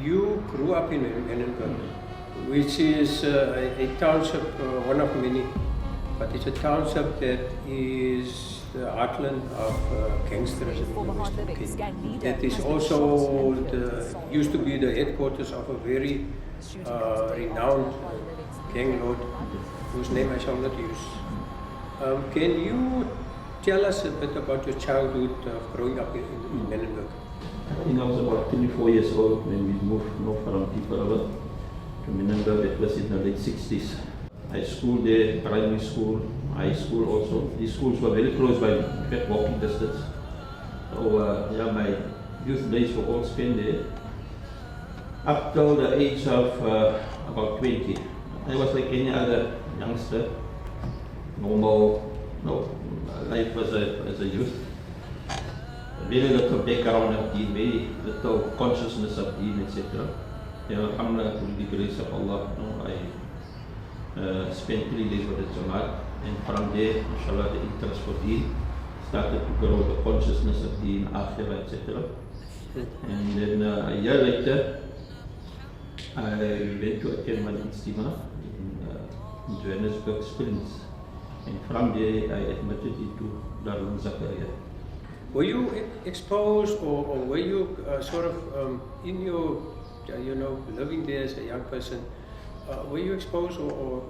You grew up in Manenberg, which is a township, one of many, but it's a township that is the heartland of gangsterism in the Western Cape. It is also used to be the headquarters of a very renowned gang lord, whose name I shall not use. Can you tell us a bit about your childhood growing up in Manenberg? I think I was about 24 years old when we moved from Tipperary to Manenberg. It was in the late 60s. I schooled there, primary school, high school also. These schools were very close by, in fact, walking distance. So yeah, my youth days were all spent there. Up till the age of about 20. I was like any other youngster, normal, life as a youth. Very little background of deen, very little consciousness of deen, etc. Alhamdulillah, through the grace of Allah, I spent 3 days with the Jamaat, and from there, inshallah, the interest for deen started to grow, the consciousness of deen, akhirah, etc. And then a year later, I went to attend my istima in Johannesburg Springs, and from there I admitted into Darul Zakaria. Were you exposed, or were you sort of in your, living there as a young person, were you exposed or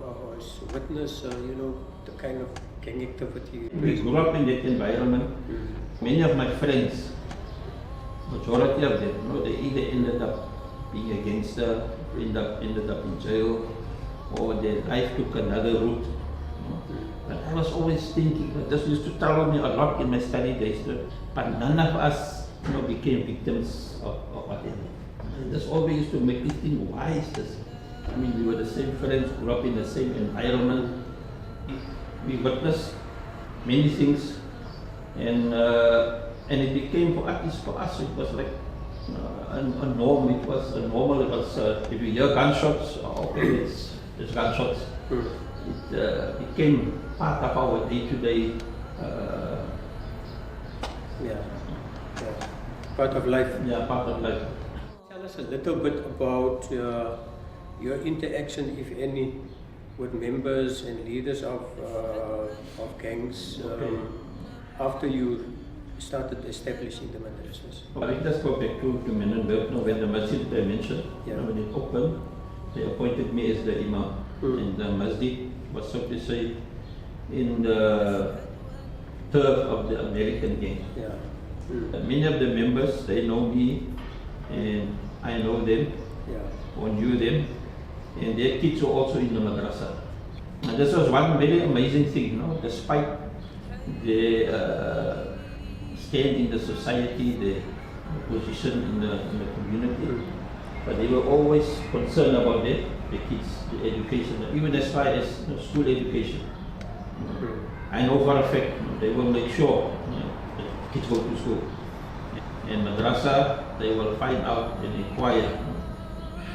witnessed, the kind of gang activity? We grew up in that environment. Many of my friends, majority of them, they either ended up being a gangster, ended up in jail, or their life took another route. But I was always thinking, this used to trouble me a lot in my study days, but none of us became victims of whatever. This always used to make me think, why is this? I mean, we were the same friends, grew up in the same environment. We witnessed many things, and it became, for us, it was like a norm. It was a normal. It was if you hear gunshots, okay, it's gunshots. It became part of our day-to-day. Part of life. Yeah, part of life. Tell us a little bit about your interaction, if any, with members and leaders of gangs after you started establishing the madrasas. Let's go back to Manenberg. When the masjid I mentioned, when it opened, they appointed me as the imam. And the masjid was, so to say, in the turf of the American gang. Many of the members, they know me, and I know them, or knew them, and their kids were also in the madrasa. And this was one very amazing thing, despite their stand in the society, their position in the community, but they were always concerned about the kids, the education, even as far as school education. I know for a fact they will make sure that kids go to school. And madrasa, they will find out and inquire.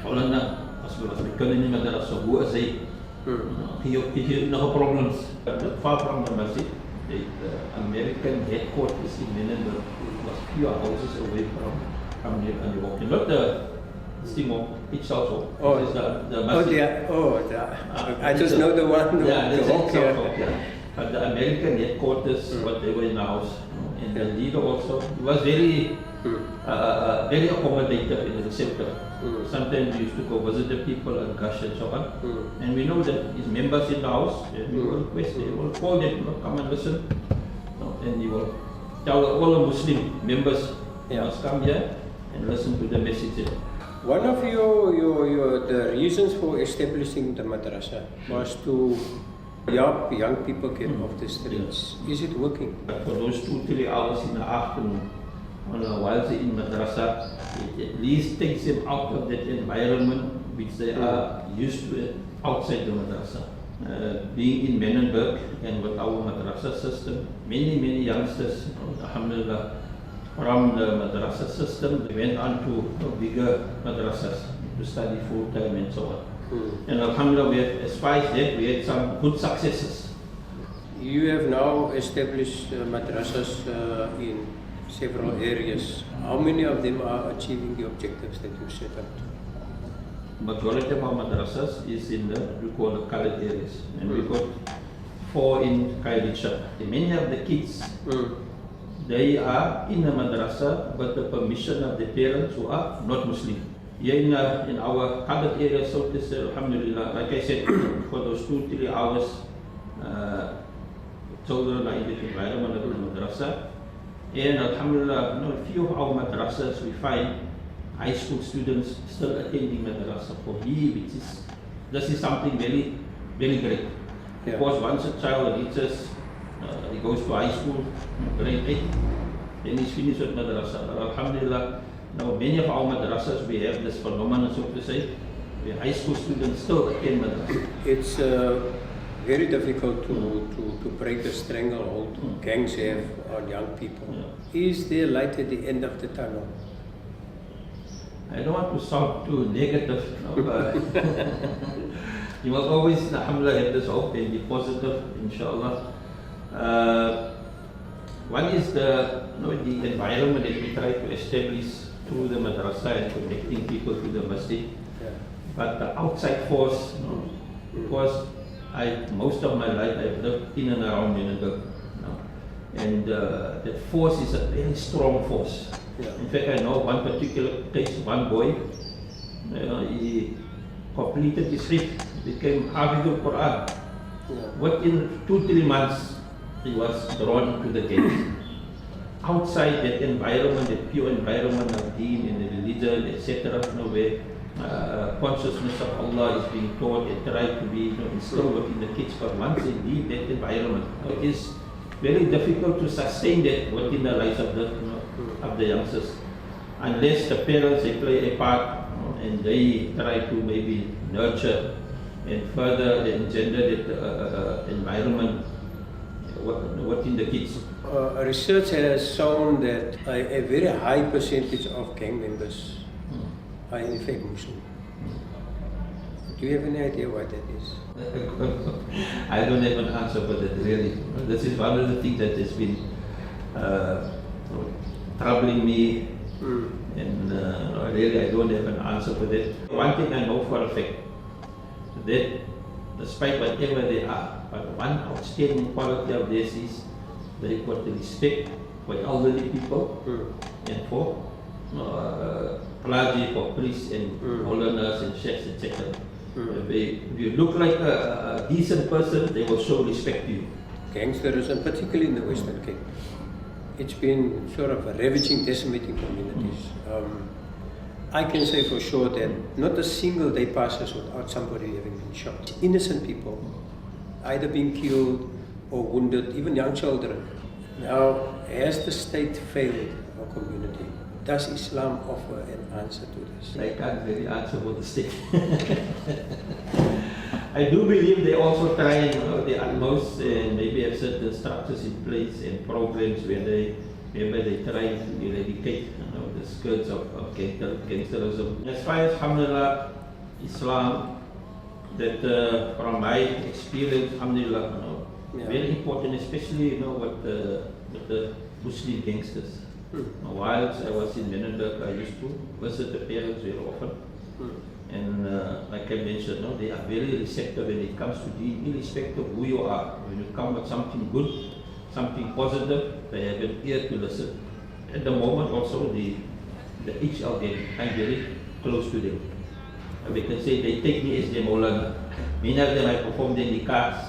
Maulana, as well as we kunnen in madrasa, hoe is hy? Hier nog problems. Far from the masjid, the American headquarters in Manenberg was few houses away from the walking. Not the Simo itself also. I just know the one. But the American headquarters, what they were in the house, and the leader also, he was very accommodative in the sector. Sometimes we used to go visit the people and gush and so on. And we know that his members in the house, and we will request, they will call them, come and listen. And he will tell all the Muslim members, they must come here and listen to the message. One of the reasons for establishing the madrasa was to help young people get off the streets. Is it working? For those 2-3 hours in the afternoon, while they're in madrasa, it at least takes them out of that environment which they are used to outside the madrasa. Being in Manenberg and with our madrasa system, many youngsters, alhamdulillah, from the madrasa system, they went on to bigger madrasas to study full time and so on. And alhamdulillah, as far as that, we had some good successes. You have now established madrasas in several areas. How many of them are achieving the objectives that you set out? Majority of our madrasas is in the, we call the colored areas. And we got 4 in Kairisha. Many of the kids, they are in the madrasa with the permission of the parents who are not Muslim. Here in our colored area, so to say, alhamdulillah, like I said, for those 2-3 hours, children are in the environment of the madrasa. And alhamdulillah, a few of our madrasas we find high school students still attending madrasa for which is, this is something very, very great. Yeah. Because once a child reaches, he goes to high school, grade 8, then he's finished with madrasa. But alhamdulillah, now many of our madrasas, we have this phenomenon, so to say, where high school students still attend madrasa. It's very difficult to break the stranglehold gangs have on young people. Yeah. Is there light at the end of the tunnel? I don't want to sound too negative, but you must always, alhamdulillah, have this hope and be positive, inshallah. One is the environment that we try to establish through the madrasa and connecting people to the masjid. Yeah. But the outside force, because most of my life I've lived in and around Manenberg, and that force is a very strong force. Yeah. In fact, I know one particular case, one boy, he completed his hifz, became Hafidul Quran. Yeah. Within 2-3 months, he was drawn into the gangs. Outside that environment, that pure environment of deen and the religion, etc., where consciousness of Allah is being taught and tried to be instilled within the kids. But once they leave that environment, it is very difficult to sustain that within the lives of the youngsters, unless the parents they play a part and they try to maybe nurture and further engender that environment within the kids. Research has shown that a very high percentage of gang members are in fact Muslim. Do you have any idea why that is? I don't have an answer for that, really. This is one of the things that has been troubling me, and really I don't have an answer for that. One thing I know for a fact, that despite whatever they are, but one outstanding quality of theirs is they got the respect for elderly people and for clergy, for priests and Maulanas and sheikhs, etc. If you look like a decent person, they will show respect to you. Gangsterism, particularly in the Western Cape, it's been sort of ravaging, decimating communities. I can say for sure that not a single day passes without somebody having been shot. Innocent people, either being killed or wounded, even young children. Now, has the state failed our community? Does Islam offer an answer to this? I can't really answer for the state. I do believe they also try the utmost and maybe have certain structures in place and programs where they try to eradicate the scourge of gangsterism. As far as alhamdulillah, Islam, that from my experience, alhamdulillah, very important, especially with the Muslim gangsters. Whilst I was in Manenberg, I used to visit the parents very often. And like I mentioned, they are very receptive when it comes to deen, irrespective of who you are. When you come with something good, something positive, they have an ear to listen. At the moment also, the HL gang, I'm very close to them. They can say they take me as their Maulana. Many of them I performed in the cars.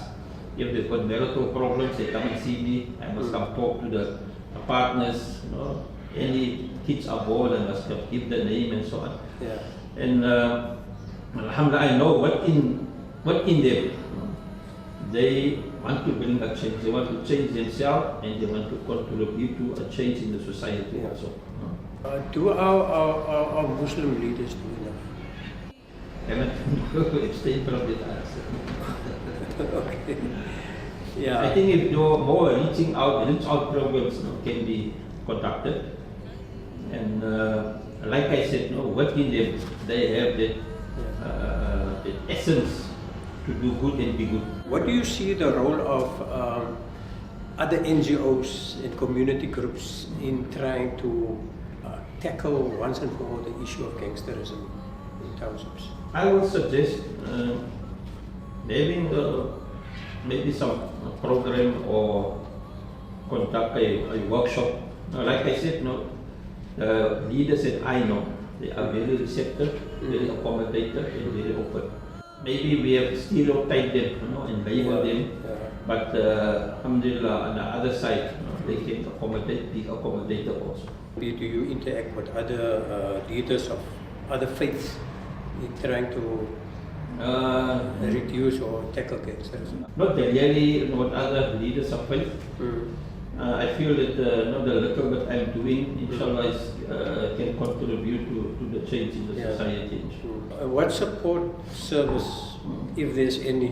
If they've got marital problems, they come and see me. I must come talk to the partners. Any kids are born, I must give the name and so on. Yeah. And alhamdulillah, I know what in them. They want to bring a change. They want to change themselves and they want to contribute to a change in the society also. Do our Muslim leaders do enough? I want to abstain from that answer. Okay. Yeah. I think if more reach out programs can be conducted, and like I said, within them they have that essence to do good and be good. What do you see the role of other NGOs and community groups in trying to tackle once and for all the issue of gangsterism in townships? I would suggest having maybe some program or conduct a workshop. Like I said, the leaders that I know, they are very receptive, very accommodative, and very open. Maybe we have stereotyped them, and labeled them, but alhamdulillah, on the other side, they can accommodate, be accommodative also. Do you interact with other leaders of other faiths in trying to reduce or tackle gangsterism? Not really with other leaders of faith. I feel that the little bit I'm doing, inshallah, can contribute to the change in the society. What support service, if there's any,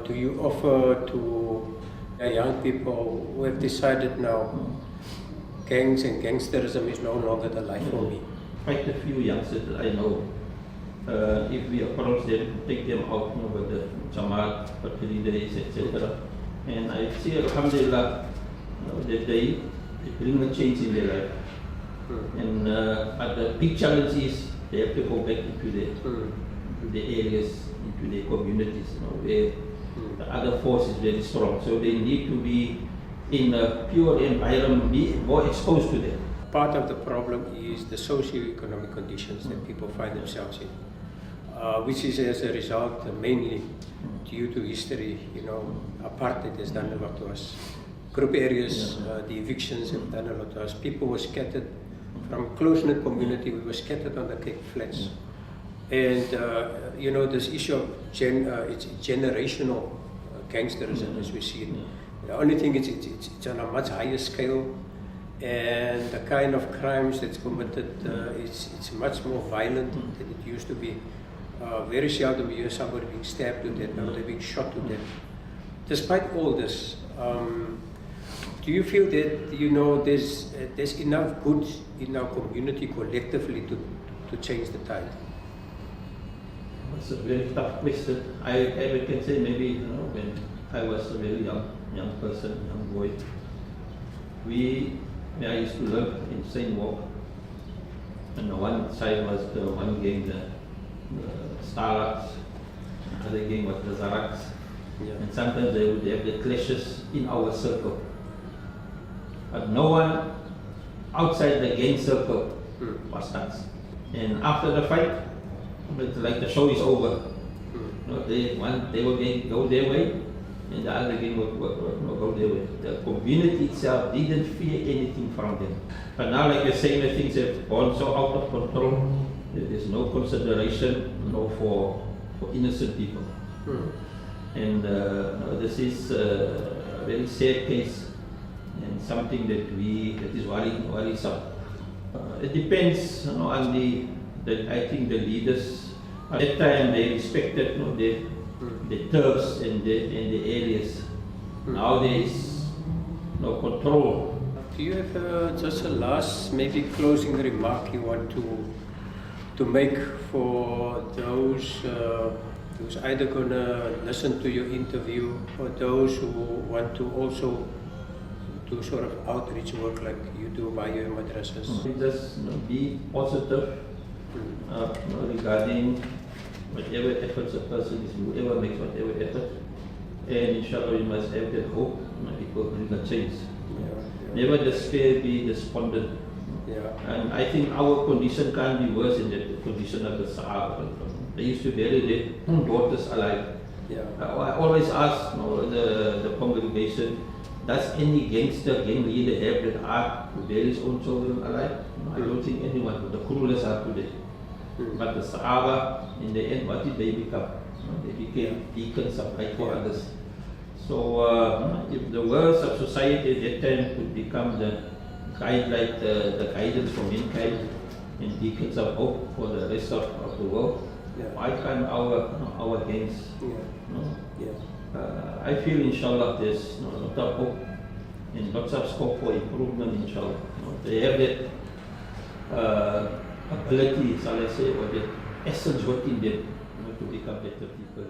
do you offer to young people who have decided now gangs and gangsterism is no longer the life for me? Quite a few youngsters that I know, if we approach them, take them out with the Jamaat for 3 days, etc. And I see, alhamdulillah, that they bring a change in their life. And but the big challenge is they have to go back into the areas, into their communities, where the other force is very strong. So they need to be in a pure environment, be more exposed to them. Part of the problem is the socio-economic conditions that people find themselves in, which is as a result mainly due to history. Apartheid has done a lot to us. Group areas, the evictions have done a lot to us. People were scattered from close-knit community. We were scattered on the Cape Flats, and this issue of it's generational gangsterism as we see it. The only thing is it's on a much higher scale, and the kind of crimes that's committed it's much more violent than it used to be. Very seldom you hear somebody being stabbed to death, or they're being shot to death. Despite all this, do you feel that there's enough good in our community collectively to change the tide? It's a very tough question. I can say maybe when I was a very young person, young boy, I used to live in Saint Walk, and the one side was the one gang, the Starlocks, the other gang was the Zaraks, and sometimes they would have the clashes in our circle. But no one outside the gang circle was touched. And after the fight, it's like the show is over. They were going to go their way, and the other gang would go their way. The community itself didn't fear anything from them. But now, like you're saying, the things have gone so out of control, there's no consideration for innocent people. And this is a very sad case, and something that is worrisome. It depends on I think the leaders at that time they respected the turfs and the areas. Now there is no control. Do you have just a last, maybe closing remark you want to make for those who's either gonna listen to your interview, or those who want to also do sort of outreach work like you do by your madrasas? Just be positive regarding whatever efforts a person is, whoever makes whatever effort, and inshallah we must have that hope it will bring a change. Never despair, be despondent. And I think our condition can't be worse than the condition of the Sahaba. They used to bury their daughters alive. I always ask the congregation, does any gang leader have that heart to bury his own children alive? I don't think anyone, but the cruelest are today. But the Sahaba, in the end, what did they become? They became deacons of light for others. So if the worst of society at that time could become the guidance for mankind and beacons of hope for the rest of the world, why can't our gangs? I feel inshallah there's lot of hope and lots of scope for improvement, inshallah. They have that ability, shall I say, or the essence within them to become better people.